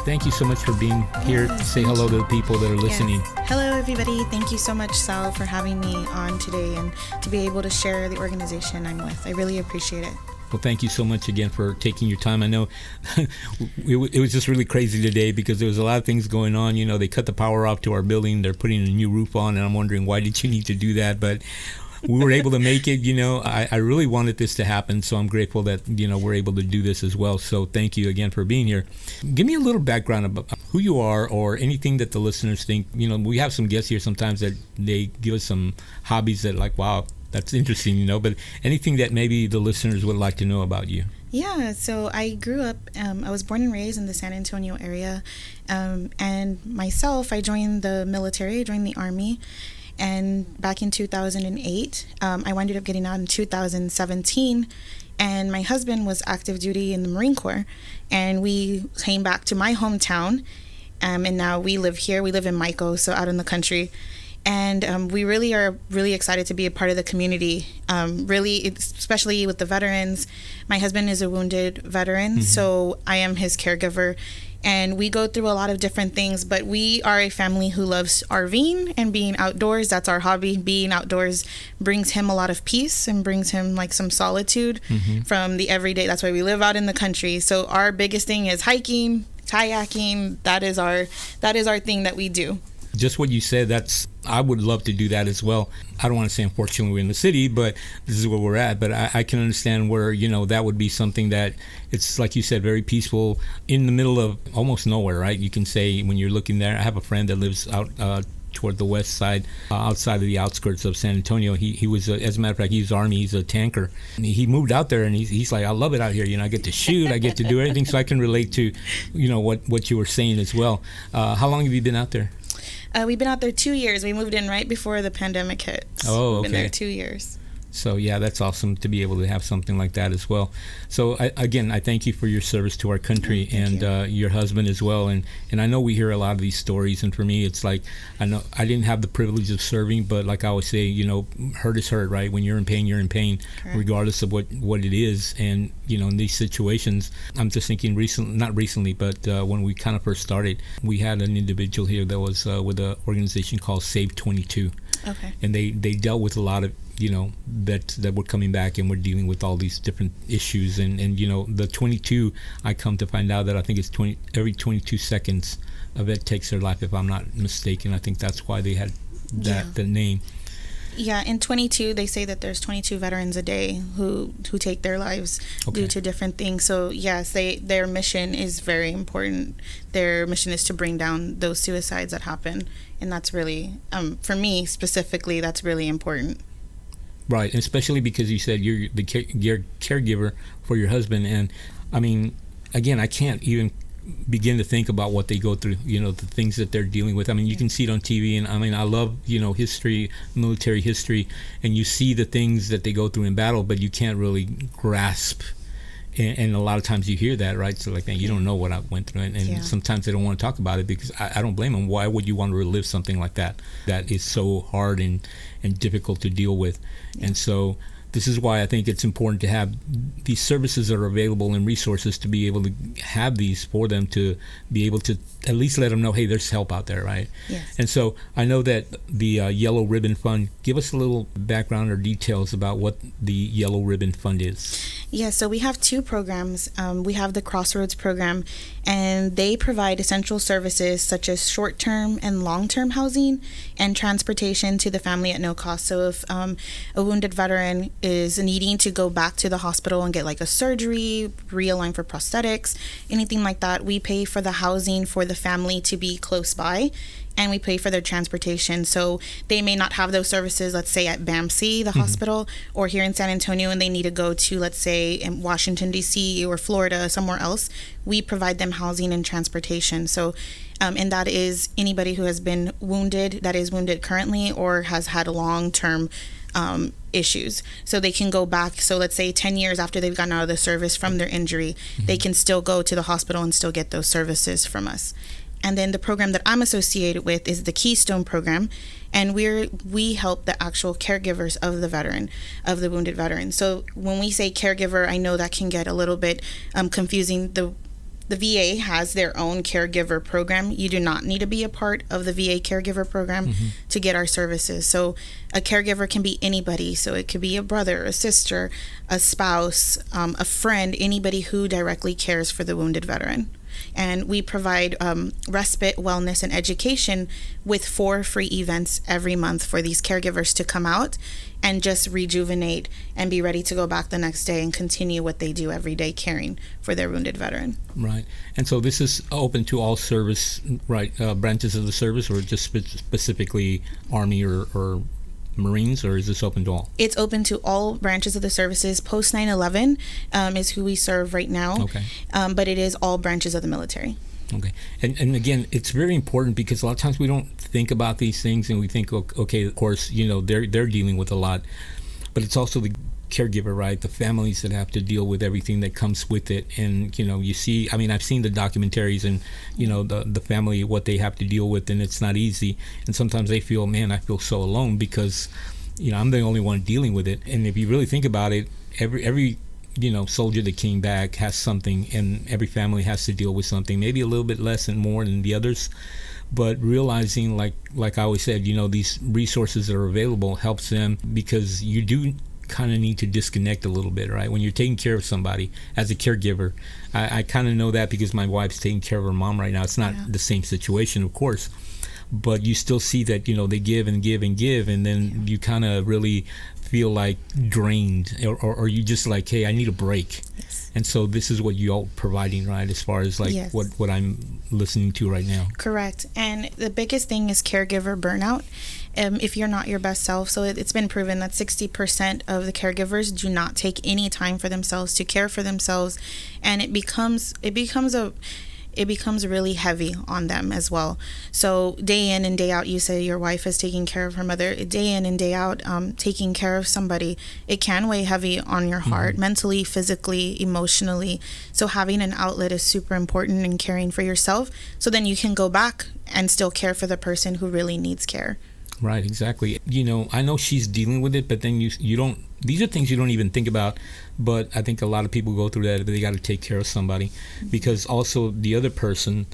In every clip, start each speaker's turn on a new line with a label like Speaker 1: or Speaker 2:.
Speaker 1: thank you so much for being here to say hello to the people that are listening.
Speaker 2: Yes. Hello, everybody. Thank you so much, Sal, for having me on today and to be able to share the organization I'm with. I really appreciate it.
Speaker 1: Well, thank you so much again for taking your time. I know it was just really crazy today because there was a lot of things going on. You know, they cut the power off to our building. They're putting a new roof on, and I'm wondering, why did you need to do that? But we were able to make it. You know, I really wanted this to happen, so I'm grateful that, you know, we're able to do this as well. So thank you again for being here. Give me a little background about who you are or anything that the listeners think. You know, we have some guests here sometimes that they give us some hobbies that, like, wow, that's interesting, you know, but anything that maybe the listeners would like to know about you.
Speaker 2: Yeah, so I grew up, I was born and raised in the San Antonio area, and myself, I joined the military, I joined the Army, and back in 2008, I wound up getting out in 2017, and my husband was active duty in the Marine Corps, and we came back to my hometown, and now we live here. We live in Mico, so out in the country. And we really are really excited to be a part of the community, especially with the veterans. My husband is a wounded veteran, so I am his caregiver. And we go through a lot of different things, but we are a family who loves RVing and being outdoors. That's our hobby. Being outdoors brings him a lot of peace and brings him like some solitude from the everyday. That's why we live out in the country. So our biggest thing is hiking, kayaking. That is our thing that we do.
Speaker 1: Just what you said, I would love to do that as well. I don't want to say unfortunately we're in the city, but this is where we're at. But I can understand where, you know, that would be something that it's, like you said, very peaceful in the middle of almost nowhere, right? You can say when you're looking there. I have a friend that lives out toward the west side, outside of the outskirts of San Antonio. He was, as a matter of fact, he's Army. He's a tanker. And he moved out there, and he's like, I love it out here. You know, I get to shoot, I get to do everything. So I can relate to, you know, what you were saying as well. How long have you been out there?
Speaker 2: We've been out there 2 years. We moved in right before the pandemic hit.
Speaker 1: So
Speaker 2: we've been there 2 years.
Speaker 1: So, yeah, that's awesome to be able to have something like that as well. So, I thank you for your service to our country and your husband as well. And I know we hear a lot of these stories. And for me, it's like, I know I didn't have the privilege of serving, but like I always say, you know, hurt is hurt, right? When you're in pain, Correct. Regardless of what it is. And, you know, in these situations, I'm just thinking not recently, but when we kind of first started, we had an individual here that was with an organization called Save 22.
Speaker 2: Okay. And
Speaker 1: they dealt with a lot of, you know, that were coming back and we're dealing with all these different issues. And you know, the 22, I come to find out that I think it's every 22 seconds a vet takes their life, if I'm not mistaken. I think that's why they had the name.
Speaker 2: Yeah, in 22, they say that there's 22 veterans a day who take their lives due to different things. So yes, their mission is very important. Their mission is to bring down those suicides that happen, and that's really, for me specifically, that's really important.
Speaker 1: Right, especially because you said you're the caregiver for your husband, and I mean, again, I can't even begin to think about what they go through, you know, the things that they're dealing with. I mean, you can see it on TV, and I mean, I love, you know, history, military history, and you see the things that they go through in battle, but you can't really grasp. And a lot of times you hear that, right? So like, man, you don't know what I went through. And sometimes they don't want to talk about it because I don't blame them. Why would you want to relive something like that? That is so hard and difficult to deal with. Yeah. And so this is why I think it's important to have these services that are available and resources to be able to have these for them to be able to at least let them know, hey, there's help out there, right?
Speaker 2: Yes.
Speaker 1: And so I know that the Yellow Ribbon Fund, give us a little background or details about what the Yellow Ribbon Fund is.
Speaker 2: Yeah, so we have two programs. We have the Crossroads Program, and they provide essential services such as short-term and long-term housing and transportation to the family at no cost. So if a wounded veteran is needing to go back to the hospital and get like a surgery, realign for prosthetics, anything like that, we pay for the housing for the family to be close by, and we pay for their transportation. So they may not have those services, let's say at BAMC, the hospital, or here in San Antonio, and they need to go to, let's say, in Washington, D.C. or Florida, somewhere else. We provide them housing and transportation. So, and that is anybody who has been wounded, that is wounded currently, or has had long-term issues. So they can go back. So let's say 10 years after they've gotten out of the service from their injury, they can still go to the hospital and still get those services from us. And then the program that I'm associated with is the Keystone Program, and we help the actual caregivers of the wounded veteran. So when we say caregiver, I know that can get a little bit confusing. The VA has their own caregiver program. You do not need to be a part of the VA caregiver program to get our services. So a caregiver can be anybody. So it could be a brother, a sister, a spouse, a friend, anybody who directly cares for the wounded veteran. And we provide respite, wellness, and education with 4 free events every month for these caregivers to come out and just rejuvenate and be ready to go back the next day and continue what they do every day, caring for their wounded veteran.
Speaker 1: Right. And so this is open to all service, right, branches of the service, or just specifically Army or Marines, or is this open to all?
Speaker 2: It's open to all branches of the services. Post 9/11 is who we serve right now.
Speaker 1: Okay.
Speaker 2: But it is all branches of the military.
Speaker 1: Okay. And again, it's very important because a lot of times we don't think about these things and we think, okay, of course, they're dealing with a lot, but it's also the caregiver, right? The families that have to deal with everything that comes with it. And, you see, I mean, I've seen the documentaries and, the family, what they have to deal with, and it's not easy. And sometimes they feel, man, I feel so alone because, I'm the only one dealing with it. And if you really think about it, every soldier that came back has something, and every family has to deal with something, maybe a little bit less and more than the others. But realizing, like I always said, these resources that are available helps them, because you do kind of need to disconnect a little bit, right? When you're taking care of somebody as a caregiver, I kind of know that because my wife's taking care of her mom right now. It's not the same situation, of course, but you still see that, they give and give and give, and then you kind of really feel like drained, or you just like, hey, I need a break.
Speaker 2: Yes.
Speaker 1: And so this is what you all providing, right, as far as like what I'm listening to right now.
Speaker 2: Correct. And the biggest thing is caregiver burnout. If you're not your best self. So it's been proven that 60% of the caregivers do not take any time for themselves to care for themselves, and it becomes really heavy on them as well. So day in and day out, you say your wife is taking care of her mother. Day in and day out, taking care of somebody, it can weigh heavy on your heart, mentally, physically, emotionally. So having an outlet is super important in caring for yourself, so then you can go back and still care for the person who really needs care.
Speaker 1: Right, exactly. I know she's dealing with it, but then you don't, these are things you don't even think about, but I think a lot of people go through that. They got to take care of somebody, because also the other person,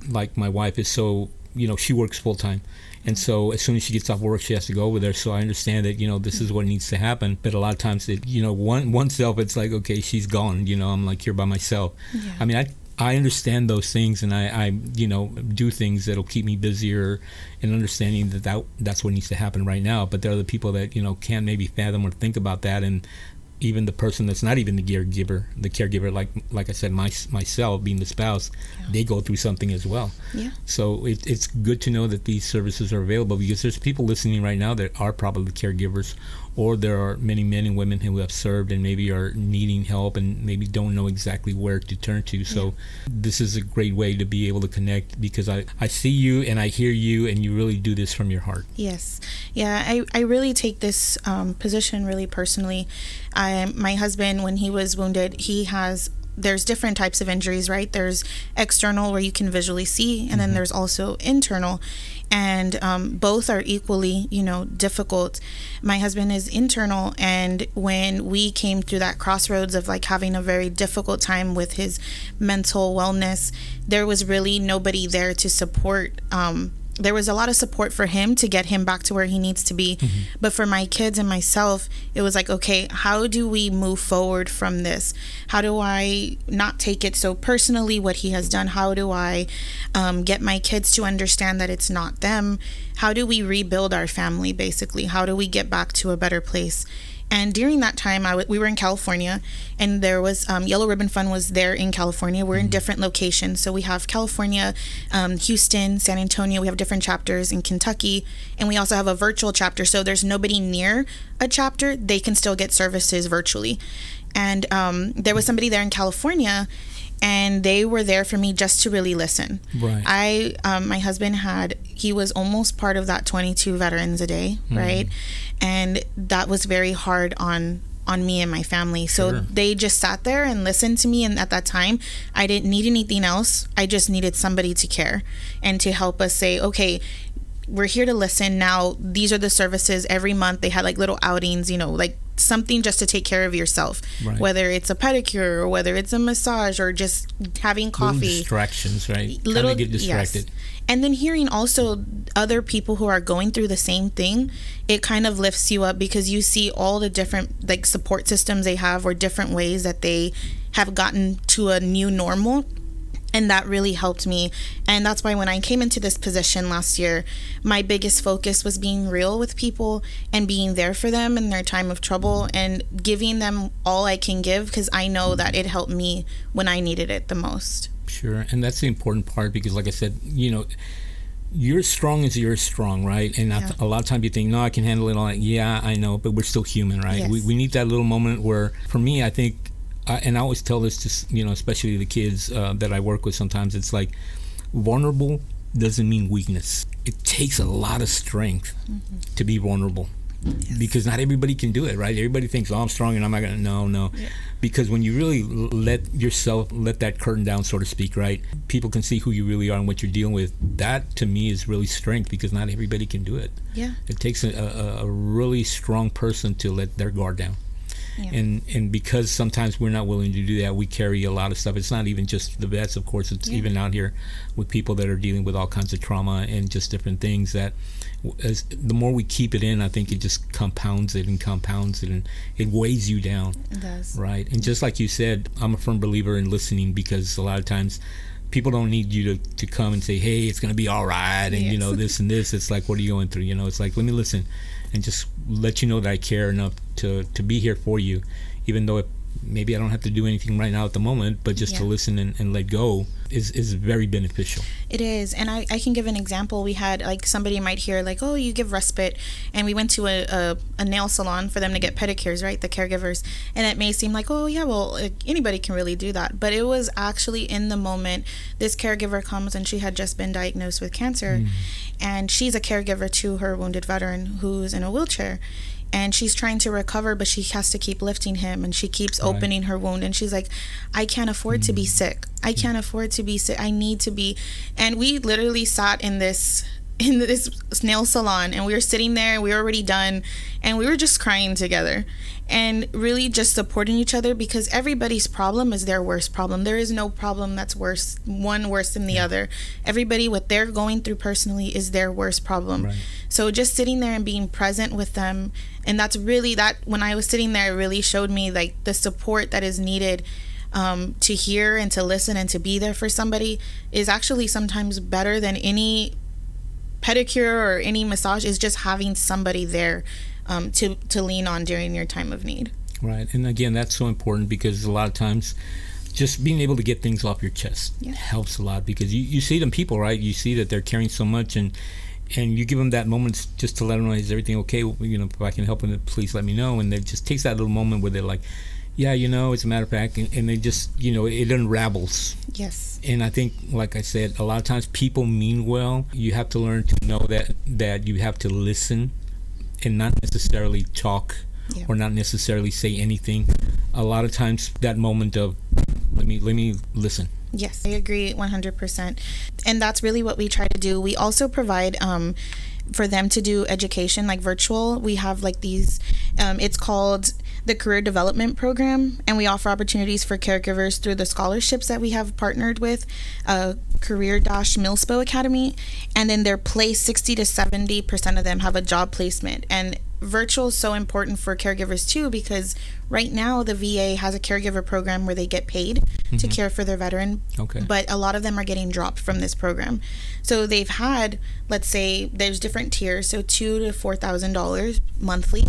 Speaker 1: like my wife is so, she works full time. And so as soon as she gets off work, she has to go over there. So I understand that, this is what needs to happen. But a lot of times, oneself, it's like, okay, she's gone. I'm like here by myself. Yeah. I mean, I understand those things, and I do things that'll keep me busier, and understanding that's what needs to happen right now. But there are the people that can't maybe fathom or think about that, and even the person that's not even the caregiver, like I said, myself being the spouse, they go through something as well. Yeah. So it's good to know that these services are available, because there's people listening right now that are probably caregivers, or there are many men and women who have served and maybe are needing help and maybe don't know exactly where to turn to. So this is a great way to be able to connect, because I see you and I hear you, and you really do this from your heart.
Speaker 2: Yes. Yeah, I really take this position really personally. My husband, when he was wounded, there's different types of injuries, right? There's external, where you can visually see, and then there's also internal, and both are equally, difficult. My husband is internal, and when we came through that crossroads of like having a very difficult time with his mental wellness, there was really nobody there to support. There was a lot of support for him to get him back to where he needs to be. But for my kids and myself, it was like, okay, how do we move forward from this? How do I not take it so personally, what he has done? How do I get my kids to understand that it's not them? How do we rebuild our family, basically? How do we get back to a better place? And during that time, we were in California, and there was Yellow Ribbon Fund was there in California. We're in different locations. So we have California, Houston, San Antonio. We have different chapters in Kentucky, and we also have a virtual chapter. So there's nobody near a chapter. They can still get services virtually. And there was somebody there in California, and they were there for me just to really listen. Right. My husband he was almost part of that 22 veterans a day, right? And that was very hard on me and my family. So they just sat there and listened to me. And at that time, I didn't need anything else. I just needed somebody to care and to help us say, okay, we're here to listen. Now, these are the services every month. They had like little outings, like something just to take care of yourself,
Speaker 1: Right.
Speaker 2: whether it's a pedicure or whether it's a massage or just having coffee.
Speaker 1: Little distractions, right?
Speaker 2: Little,
Speaker 1: Kind of get distracted.
Speaker 2: yes. And then hearing also other people who are going through the same thing, it kind of lifts you up because you see all the different like support systems they have or different ways that they have gotten to a new normal. And that really helped me. And that's why when I came into this position last year, my biggest focus was being real with people and being there for them in their time of trouble and giving them all I can give, because I know that it helped me when I needed it the most.
Speaker 1: Sure. And that's the important part because, like I said, you're as strong as you're strong, right? And
Speaker 2: Yeah.
Speaker 1: a lot of times you think, no, I can handle it all. Yeah, I know, but we're still human, right?
Speaker 2: Yes.
Speaker 1: We need that little moment where, for me, I think, and I always tell this to, especially the kids that I work with sometimes, it's like vulnerable doesn't mean weakness. It takes a lot of strength to be vulnerable.
Speaker 2: Yes.
Speaker 1: Because not everybody can do it, right? Everybody thinks, oh, I'm strong and I'm not going to, no.
Speaker 2: Yeah.
Speaker 1: Because when you really let that curtain down, so to speak, right? People can see who you really are and what you're dealing with. That, to me, is really strength because not everybody can do it.
Speaker 2: Yeah.
Speaker 1: It takes a really strong person to let their guard down.
Speaker 2: Yeah.
Speaker 1: And because sometimes we're not willing to do that, we carry a lot of stuff. It's not even just the vets, of course. It's even out here with people that are dealing with all kinds of trauma and just different things that the more we keep it in, I think it just compounds it and it weighs you down.
Speaker 2: It does.
Speaker 1: Right. And just like you said, I'm a firm believer in listening because a lot of times people don't need you to come and say, hey, it's going to be all right. And,
Speaker 2: Yes.
Speaker 1: This and this. It's like, what are you going through? It's like, let me listen and just let you know that I care enough to be here for you, even though maybe I don't have to do anything right now at the moment, but just to listen and let go is very beneficial.
Speaker 2: It is. And I can give an example. We had, like, somebody might hear, like, oh, you give respite. And we went to a nail salon for them to get pedicures, right? The caregivers. And it may seem like, oh, yeah, well, anybody can really do that. But it was actually in the moment. This caregiver comes and she had just been diagnosed with cancer. And she's a caregiver to her wounded veteran who's in a wheelchair. And she's trying to recover, but she has to keep lifting him, and she keeps opening her wound. And she's like, I can't afford to be sick. I can't afford to be sick. I need to be. And we literally sat in this nail salon, and we were sitting there, we were already done, and we were just crying together and really just supporting each other, because everybody's problem is their worst problem. There is no problem that's worse than the other. Everybody, what they're going through personally is their worst problem.
Speaker 1: Right.
Speaker 2: So just sitting there and being present with them, and that's really that when I was sitting there, it really showed me like the support that is needed to hear and to listen and to be there for somebody is actually sometimes better than any pedicure or any massage. Is just having somebody there to lean on during your time of need.
Speaker 1: Right. And again, that's so important because a lot of times just being able to get things off your chest helps a lot, because you see them people, right? You see that they're carrying so much, and you give them that moment just to let them know, is everything okay? If I can help them, please let me know. And it just takes that little moment where they're like, yeah, as a matter of fact, and they just, it unravels.
Speaker 2: Yes.
Speaker 1: And I think, like I said, a lot of times people mean well. You have to learn to know that you have to listen and not necessarily talk or not necessarily say anything. A lot of times that moment of, let me listen.
Speaker 2: Yes, I agree 100%. And that's really what we try to do. We also provide for them to do education, like virtual. We have like these, it's called the Career Development Program, and we offer opportunities for caregivers through the scholarships that we have partnered with, Career-Milspo Academy, and then they're placed 60 to 70% of them have a job placement. And virtual is so important for caregivers too, because right now the VA has a caregiver program where they get paid to care for their veteran.
Speaker 1: Okay.
Speaker 2: But a lot of them are getting dropped from this program. So they've had, let's say there's different tiers, so $2,000 to $4,000 monthly.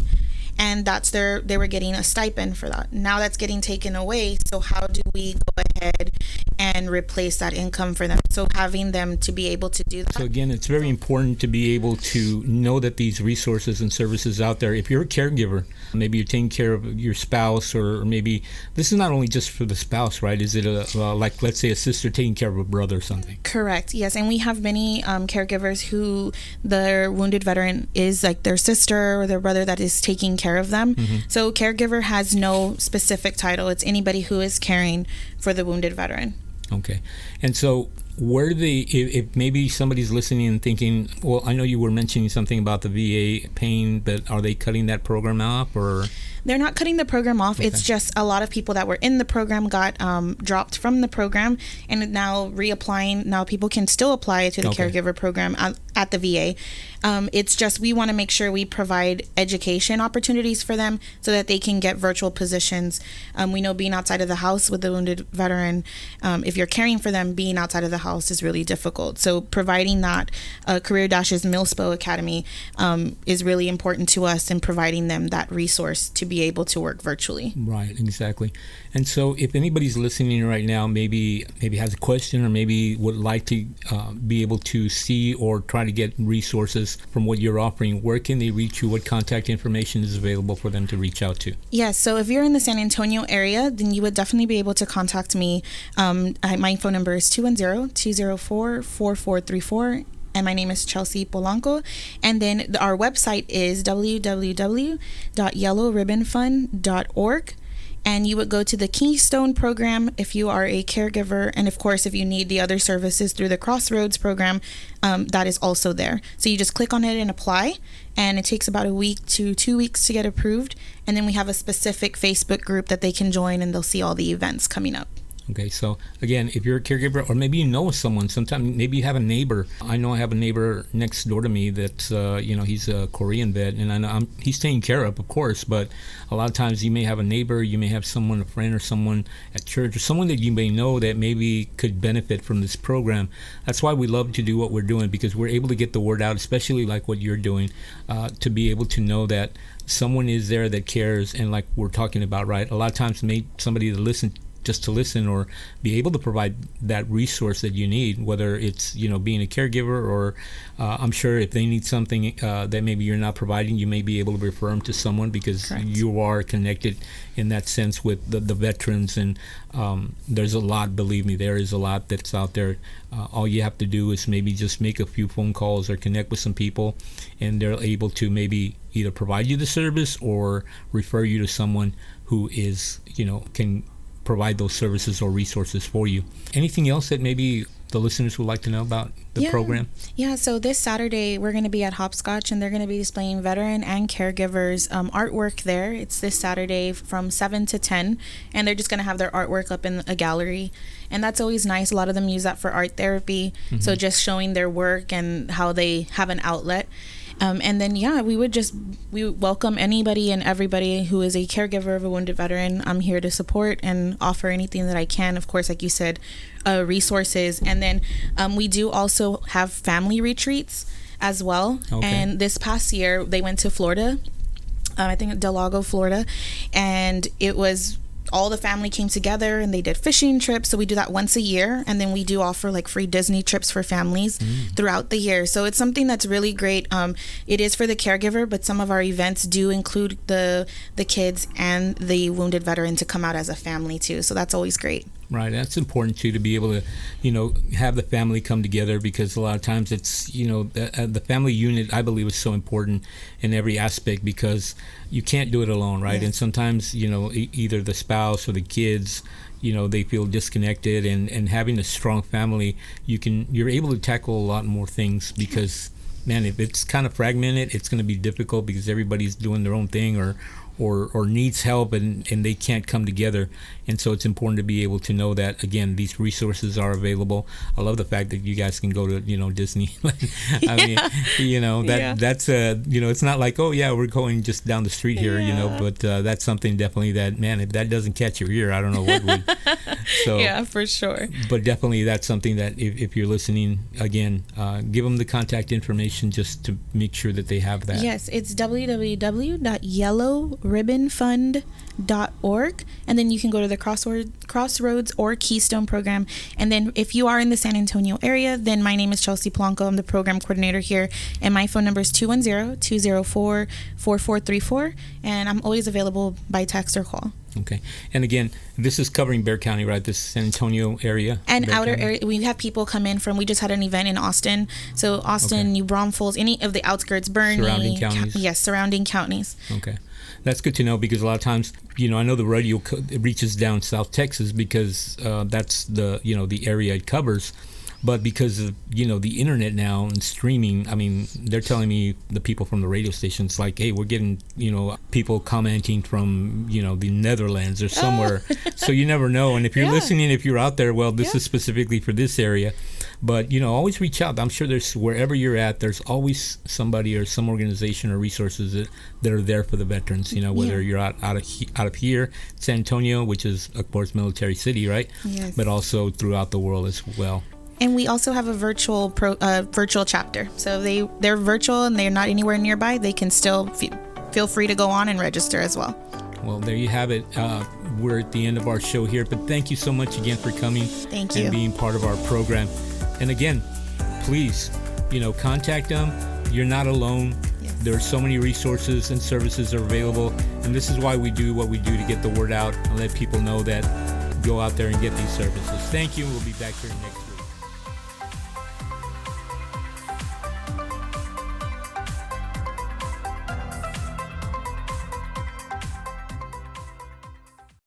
Speaker 2: And they were getting a stipend for that. Now that's getting taken away. So how do we go ahead and replace that income for them? So having them to be able to do that.
Speaker 1: So again, it's very important to be able to know that these resources and services out there. If you're a caregiver, maybe you're taking care of your spouse, or maybe this is not only just for the spouse, right? Is it like, let's say, a sister taking care of a brother or something?
Speaker 2: Correct. Yes, and we have many caregivers who their wounded veteran is like their sister or their brother that is taking care of them. So caregiver has no specific title. It's anybody who is caring for the wounded veteran.
Speaker 1: Okay. And so where do they, if maybe somebody's listening and thinking, well, I know you were mentioning something about the VA paying, but are they cutting that program off, or?
Speaker 2: They're not cutting the program off. Okay. It's just a lot of people that were in the program got dropped from the program and now reapplying. Now people can still apply to the caregiver program at the VA. It's just we want to make sure we provide education opportunities for them so that they can get virtual positions. We know being outside of the house with the wounded veteran, if you're caring for them, being outside of the house is really difficult. So providing that Career-Dash's Milspo Academy is really important to us in providing them that resource to be able to work virtually.
Speaker 1: Right, exactly. And so if anybody's listening right now, maybe has a question or maybe would like to be able to see or try to get resources from what you're offering, where can they reach you? What contact information is available for them to reach out to?
Speaker 2: Yes, so if you're in the San Antonio area, then you would definitely be able to contact me. My phone number is 210-204-4434. And my name is Chelsea Polanco. And then our website is www.yellowribbonfund.org. And you would go to the Keystone Program if you are a caregiver. And of course, if you need the other services through the Crossroads Program, that is also there. So you just click on it and apply. And it takes about a week to 2 weeks to get approved. And then we have a specific Facebook group that they can join and they'll see all the events coming up.
Speaker 1: Okay, so again, if you're a caregiver or maybe you know someone, sometimes maybe you have a neighbor. I know I have a neighbor next door to me that's, he's a Korean vet, and I know he's taken care of course, but a lot of times you may have a neighbor, you may have someone, a friend or someone at church or someone that you may know that maybe could benefit from this program. That's why we love to do what we're doing, because we're able to get the word out, especially like what you're doing, to be able to know that someone is there that cares, and like we're talking about, right? A lot of times somebody to listen or be able to provide that resource that you need, whether it's being a caregiver or I'm sure if they need something that maybe you're not providing, you may be able to refer them to someone because Correct. You are connected in that sense with the veterans, and there's a lot, believe me, there is a lot that's out there. All you have to do is maybe just make a few phone calls or connect with some people, and they're able to maybe either provide you the service or refer you to someone who is can provide those services or resources for you. Anything else that maybe the listeners would like to know about the program? Yeah,
Speaker 2: so this Saturday we're going to be at Hopscotch, and they're going to be displaying veteran and caregivers artwork there. It's this Saturday from 7 to 10, and they're just going to have their artwork up in a gallery. And that's always nice. A lot of them use that for art therapy, so just showing their work and how they have an outlet. And then, we welcome anybody and everybody who is a caregiver of a wounded veteran. I'm here to support and offer anything that I can. Of course, like you said, resources. And then we do also have family retreats as well. Okay. And this past year, they went to Florida, I think Del Lago, Florida, and it was all the family came together and they did fishing trips. So we do that once a year, and then we do offer like free Disney trips for families throughout the year. So it's something that's really great. It is for the caregiver, but some of our events do include the kids and the wounded veteran to come out as a family too. So that's always great.
Speaker 1: Right, that's important too, to be able to, have the family come together, because a lot of times it's, the family unit, I believe, is so important in every aspect, because you can't do it alone, right? Yes. And sometimes, either the spouse or the kids, they feel disconnected, and having a strong family, you're able to tackle a lot more things, because, man, if it's kind of fragmented, it's going to be difficult because everybody's doing their own thing or needs help, and they can't come together. And so it's important to be able to know that, again, these resources are available. I love the fact that you guys can go to Disney. That's it's not like, oh yeah, we're going just down the street here, but that's something definitely that, man, if that doesn't catch your ear, I don't know what would. So
Speaker 2: yeah, for sure.
Speaker 1: But definitely that's something that if you're listening, again, give them the contact information just to make sure that they have that.
Speaker 2: Yes, it's www.yellowribbonfund.org, and then you can go to the Crossroads or Keystone Program. And then if you are in the San Antonio area, then my name is Chelsea Polanco. I'm the program coordinator here, and my phone number is 210-204-4434, and I'm always available by text or call.
Speaker 1: Okay. And again, this is covering Bexar County, right? This San Antonio area?
Speaker 2: And outer area. We have people come in from, we just had an event in Austin. So Austin, New Braunfels, any of the outskirts, Bernie.
Speaker 1: Surrounding counties?
Speaker 2: Yes, surrounding counties.
Speaker 1: Okay. That's good to know, because a lot of times, I know the radio reaches down South Texas, because that's the area it covers. But because of, the internet now and streaming, I mean, they're telling me, the people from the radio stations, like, hey, we're getting, people commenting from, the Netherlands or somewhere. So you never know. And if you're listening, if you're out there, well, this is specifically for this area. But, always reach out. I'm sure there's, wherever you're at, there's always somebody or some organization or resources that are there for the veterans, whether you're out of here, San Antonio, which is, of course, Military City, right?
Speaker 2: Yes.
Speaker 1: But also throughout the world as well.
Speaker 2: And we also have a virtual chapter. So they're virtual and they're not anywhere nearby. They can still feel free to go on and register as well.
Speaker 1: Well, there you have it. We're at the end of our show here, but thank you so much again for coming.
Speaker 2: Thank you.
Speaker 1: And being part of our program. And again, please, contact them. You're not alone. Yes. There are so many resources and services that are available. And this is why we do what we do, to get the word out and let people know that go out there and get these services. Thank you. We'll be back here next week.